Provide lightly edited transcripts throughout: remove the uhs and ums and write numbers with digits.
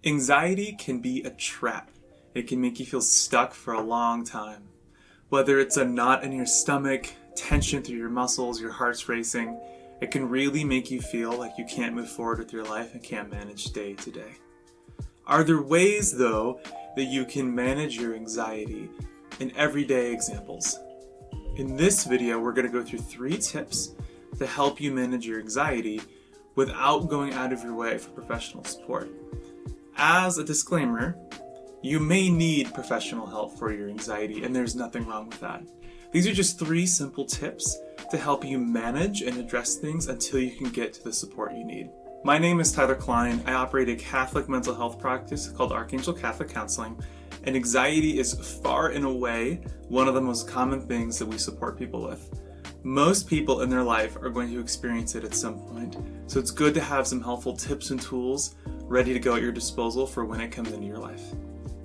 Anxiety can be a trap. It can make you feel stuck for a long time. Whether it's a knot in your stomach, tension through your muscles, your heart's racing, it can really make you feel like you can't move forward with your life and can't manage day to day. Are there ways, though, that you can manage your anxiety in everyday examples? In this video, we're going to go through 3 tips to help you manage your anxiety without going out of your way for professional support. As a disclaimer, you may need professional help for your anxiety, and there's nothing wrong with that. These are just 3 simple tips to help you manage and address things until you can get to the support you need. My name is Tyler Klein. I operate a Catholic mental health practice called Archangel Catholic Counseling, and anxiety is far and away one of the most common things that we support people with. Most people in their life are going to experience it at some point, so it's good to have some helpful tips and tools ready to go at your disposal for when it comes into your life.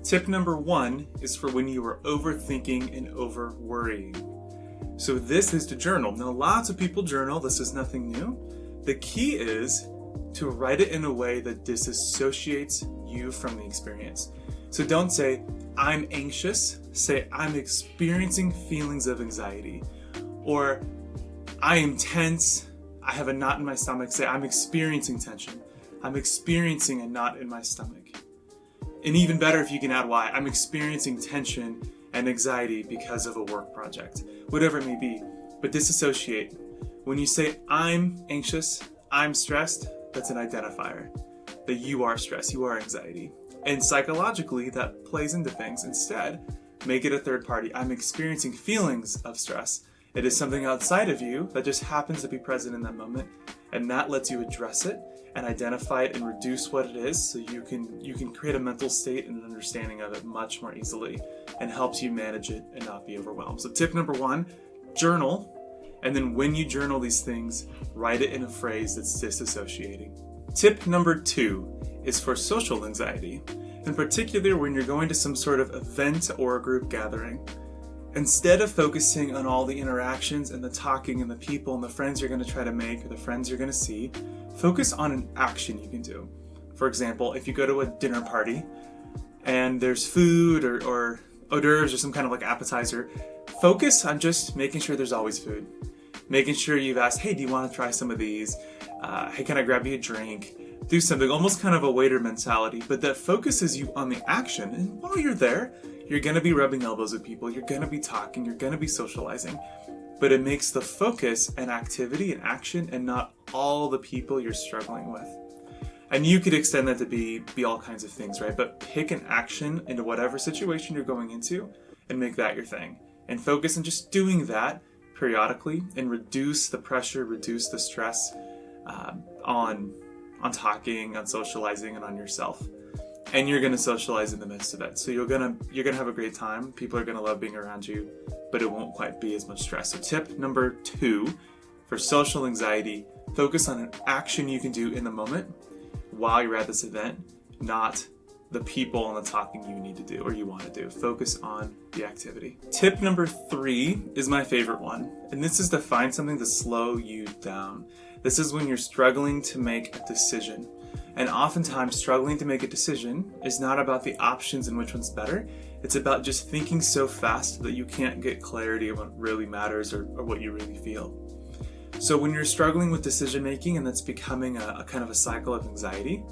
Tip number 1 is for when you are overthinking and over-worrying. So this is to journal. Now, lots of people journal. This is nothing new. The key is to write it in a way that disassociates you from the experience. So don't say, I'm anxious. Say, I'm experiencing feelings of anxiety. Or, I am tense. I have a knot in my stomach. Say, I'm experiencing tension. I'm experiencing a knot in my stomach. And even better if you can add why. I'm experiencing tension and anxiety because of a work project. Whatever it may be. But disassociate. When you say, I'm anxious, I'm stressed, that's an identifier. That you are stressed, you are anxiety. And psychologically, that plays into things. Instead, make it a third party. I'm experiencing feelings of stress. It is something outside of you that just happens to be present in that moment, and that lets you address it and identify it and reduce what it is, so you can create a mental state and an understanding of it much more easily, and helps you manage it and not be overwhelmed. So tip number 1, journal, and then when you journal these things, write it in a phrase that's disassociating. Tip number 2 is for social anxiety, in particular when you're going to some sort of event or a group gathering. Instead of focusing on all the interactions and the talking and the people and the friends you're going to try to make or the friends you're going to see, focus on an action you can do. For example, if you go to a dinner party and there's food or hors d'oeuvres or some kind of like appetizer, focus on just making sure there's always food. Making sure you've asked, hey, do you want to try some of these? Hey, can I grab you a drink? Do something, almost kind of a waiter mentality, but that focuses you on the action. And while you're there, you're going to be rubbing elbows with people, you're going to be talking, you're going to be socializing. But it makes the focus an activity, an action, and not all the people you're struggling with. And you could extend that to be all kinds of things, right? But pick an action into whatever situation you're going into and make that your thing. And focus on just doing that periodically and reduce the pressure, reduce the stress on talking, on socializing, and on yourself. And you're going to socialize in the midst of it. So you're going to have a great time. People are going to love being around you, but it won't quite be as much stress. So tip number 2 for social anxiety, focus on an action you can do in the moment while you're at this event, not the people and the talking you need to do or you want to do. Focus on the activity. Tip number 3 is my favorite one, and this is to find something to slow you down. This is when you're struggling to make a decision. And oftentimes, struggling to make a decision is not about the options and which one's better. It's about just thinking so fast that you can't get clarity on what really matters or what you really feel. So when you're struggling with decision making and that's becoming a kind of a cycle of anxiety,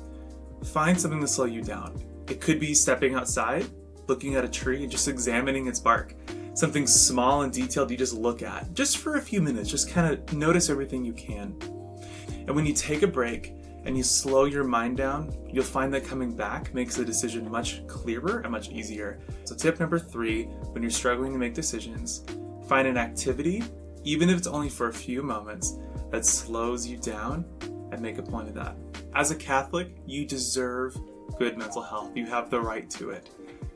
find something to slow you down. It could be stepping outside, looking at a tree and just examining its bark. Something small and detailed you just look at, just for a few minutes, just kind of notice everything you can. And when you take a break, and you slow your mind down, you'll find that coming back makes the decision much clearer and much easier. So tip number 3, when you're struggling to make decisions, find an activity, even if it's only for a few moments, that slows you down, and make a point of that. As a Catholic, you deserve good mental health. You have the right to it.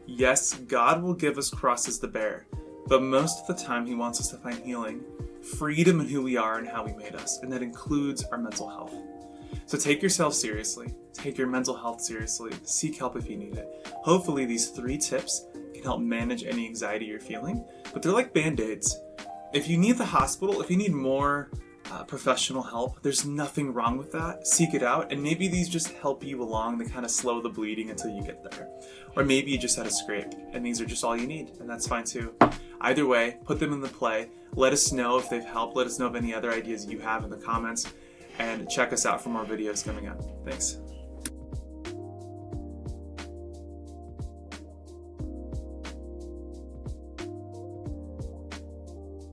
Yes, God will give us crosses to bear, but most of the time He wants us to find healing, freedom in who we are and how He made us, and that includes our mental health. So take yourself seriously, take your mental health seriously, seek help if you need it. Hopefully these 3 tips can help manage any anxiety you're feeling, but they're like Band-Aids. If you need the hospital, if you need more professional help. There's nothing wrong with that. Seek it out, and maybe these just help you along. They kind of slow the bleeding until you get there. Or maybe you just had a scrape, and these are just all you need, and that's fine too. Either way, put them in the play. Let us know if they've helped. Let us know of any other ideas you have in the comments, and check us out for more videos coming up. Thanks.